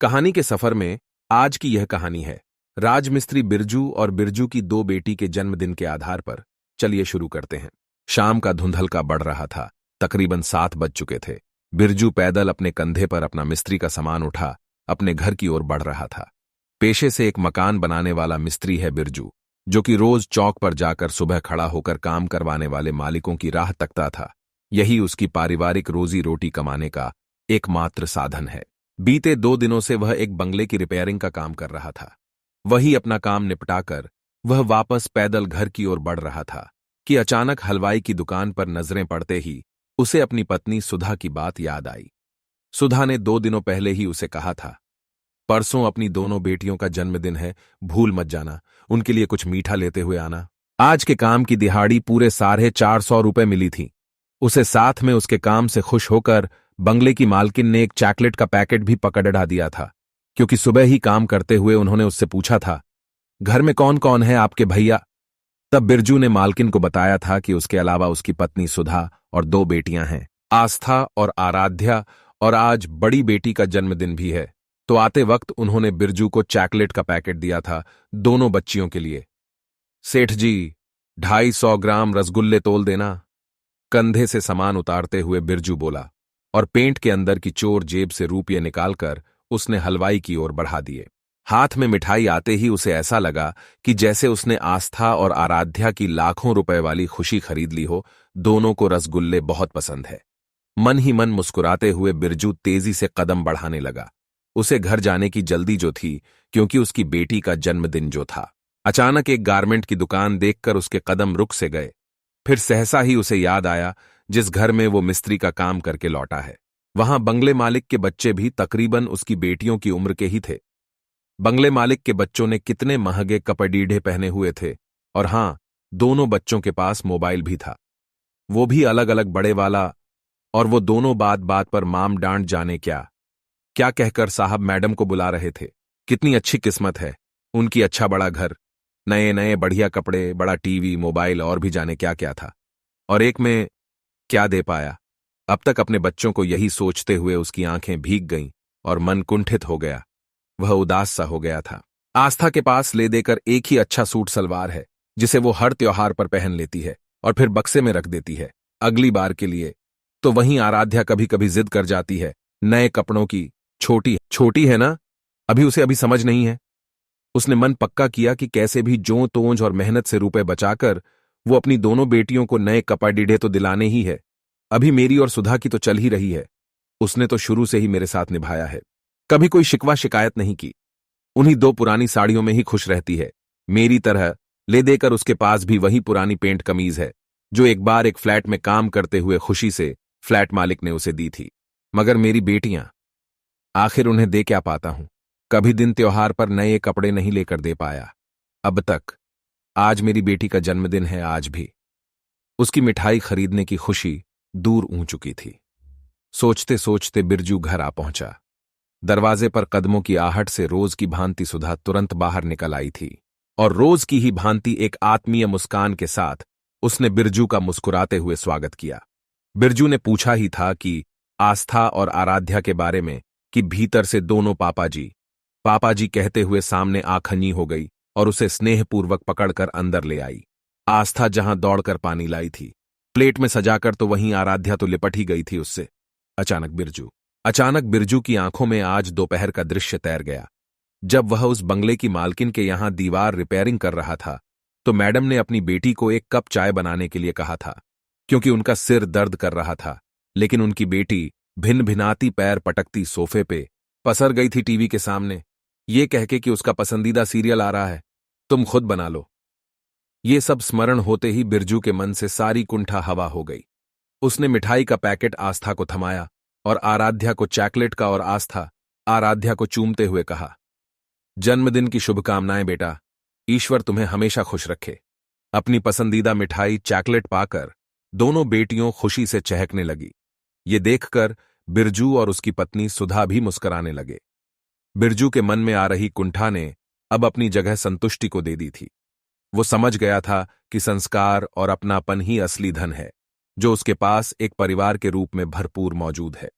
कहानी के सफर में आज की यह कहानी है राजमिस्त्री बिरजू और बिरजू की दो बेटी के जन्मदिन के आधार पर। चलिए शुरू करते हैं। शाम का धुंधलका बढ़ रहा था। तकरीबन 7 बज चुके थे। बिरजू पैदल अपने कंधे पर अपना मिस्त्री का सामान उठा अपने घर की ओर बढ़ रहा था। पेशे से एक मकान बनाने वाला मिस्त्री है बिरजू, जो कि रोज चौक पर जाकर सुबह खड़ा होकर काम करवाने वाले मालिकों की राह तकता था। यही उसकी पारिवारिक रोजी रोटी कमाने का एकमात्र साधन है। बीते 2 दिनों से वह एक बंगले की रिपेयरिंग का काम कर रहा था। वही अपना काम निपटाकर वह वापस पैदल घर की ओर बढ़ रहा था कि अचानक हलवाई की दुकान पर नजरें पड़ते ही उसे अपनी पत्नी सुधा की बात याद आई। सुधा ने 2 दिनों पहले ही उसे कहा था, परसों अपनी दोनों बेटियों का जन्मदिन है, भूल मत जाना, उनके लिए कुछ मीठा लेते हुए आना। आज के काम की दिहाड़ी पूरे 450 रुपए मिली थी। उसे साथ में उसके काम से खुश होकर बंगले की मालकिन ने एक चॉकलेट का पैकेट भी पकड़ा दिया था, क्योंकि सुबह ही काम करते हुए उन्होंने उससे पूछा था, घर में कौन कौन है आपके भैया। तब बिरजू ने मालकिन को बताया था कि उसके अलावा उसकी पत्नी सुधा और 2 बेटियां हैं, आस्था और आराध्या, और आज बड़ी बेटी का जन्मदिन भी है। तो आते वक्त उन्होंने बिरजू को चॉकलेट का पैकेट दिया था, दोनों बच्चियों के लिए। सेठ जी, 250 ग्राम रसगुल्ले तोल देना। कंधे से सामान उतारते हुए बिरजू बोला, और पेंट के अंदर की चोर जेब से रुपये निकालकर उसने हलवाई की ओर बढ़ा दिए। हाथ में मिठाई आते ही उसे ऐसा लगा कि जैसे उसने आस्था और आराध्या की लाखों रुपए वाली खुशी खरीद ली हो। दोनों को रसगुल्ले बहुत पसंद है। मन ही मन मुस्कुराते हुए बिरजू तेजी से कदम बढ़ाने लगा। उसे घर जाने की जल्दी जो थी, क्योंकि उसकी बेटी का जन्मदिन जो था। अचानक एक गारमेंट की दुकान देखकर उसके कदम रुक से गए। फिर सहसा ही उसे याद आया जिस घर में वो मिस्त्री का काम करके लौटा है। वहां बंगले मालिक के बच्चे भी तकरीबन उसकी बेटियों की उम्र के ही थे। बंगले मालिक के बच्चों ने कितने महंगे कपड़ीढ़े पहने हुए थे, और हां, दोनों बच्चों के पास मोबाइल भी था, वो भी अलग अलग बड़े वाला। और वो दोनों बात बात पर माम डांट जाने क्या क्या कहकर साहब मैडम को बुला रहे थे। कितनी अच्छी किस्मत है उनकी, अच्छा बड़ा घर, नए नए बढ़िया कपड़े, बड़ा टीवी, मोबाइल और भी जाने क्या क्या था, और एक में क्या दे पाया। अब तक अपने बच्चों को यही सोचते हुए उसकी आंखें भीग गईं और मन कुंठित हो गया। वह उदास सा हो गया था। आस्था के पास ले देकर एक ही अच्छा सूट सलवार है, जिसे वो हर त्योहार पर पहन लेती है और फिर बक्से में रख देती है अगली बार के लिए। तो वहीं आराध्या कभी कभी जिद कर जाती है नए कपड़ों की। छोटी छोटी है ना, उसे अभी समझ नहीं है। उसने मन पक्का किया कि कैसे भी जों तोंज और मेहनत से रुपए बचाकर वो अपनी दोनों बेटियों को नए कपड़ीढ़े तो दिलाने ही है। अभी मेरी और सुधा की तो चल ही रही है। उसने तो शुरू से ही मेरे साथ निभाया है, कभी कोई शिकवा शिकायत नहीं की। उन्हीं 2 पुरानी साड़ियों में ही खुश रहती है। मेरी तरह ले देकर उसके पास भी वही पुरानी पेंट कमीज है, जो एक बार एक फ्लैट में काम करते हुए खुशी से फ्लैट मालिक ने उसे दी थी। मगर मेरी बेटियां, आखिर उन्हें दे क्या पाता हूं। कभी दिन त्योहार पर नए कपड़े नहीं लेकर दे पाया अब तक। आज मेरी बेटी का जन्मदिन है, आज भी उसकी मिठाई खरीदने की खुशी दूर ऊं चुकी थी। सोचते सोचते बिरजू घर आ पहुंचा। दरवाजे पर कदमों की आहट से रोज की भांति सुधा तुरंत बाहर निकल आई थी, और रोज की ही भांति एक आत्मीय मुस्कान के साथ उसने बिरजू का मुस्कुराते हुए स्वागत किया। बिरजू ने पूछा ही था कि आस्था और आराध्या के बारे में, कि भीतर से दोनों पापा जी कहते हुए सामने आखनी हो गई और उसे स्नेहपूर्वक पकड़कर अंदर ले आई। आस्था जहां दौड़कर पानी लाई थी प्लेट में सजाकर, तो वहीं आराध्या तो लिपट ही गई थी उससे। अचानक बिरजू की आंखों में आज दोपहर का दृश्य तैर गया। जब वह उस बंगले की मालकिन के यहां दीवार रिपेयरिंग कर रहा था, तो मैडम ने अपनी बेटी को एक कप चाय बनाने के लिए कहा था, क्योंकि उनका सिर दर्द कर रहा था। लेकिन उनकी बेटी भिन भिनाती पैर पटकती सोफे पे पसर गई थी टीवी के सामने, ये कहके कि उसका पसंदीदा सीरियल आ रहा है, तुम खुद बना लो। ये सब स्मरण होते ही बिरजू के मन से सारी कुंठा हवा हो गई। उसने मिठाई का पैकेट आस्था को थमाया और आराध्या को चॉकलेट का, और आस्था आराध्या को चूमते हुए कहा, जन्मदिन की शुभकामनाएं बेटा, ईश्वर तुम्हें हमेशा खुश रखे। अपनी पसंदीदा मिठाई चॉकलेट पाकर दोनों बेटियों खुशी से चहकने लगी। ये देखकर बिरजू और उसकी पत्नी सुधा भी मुस्कुराने लगे। बिरजू के मन में आ रही कुंठा ने अब अपनी जगह संतुष्टि को दे दी थी। वो समझ गया था कि संस्कार और अपनापन ही असली धन है, जो उसके पास एक परिवार के रूप में भरपूर मौजूद है।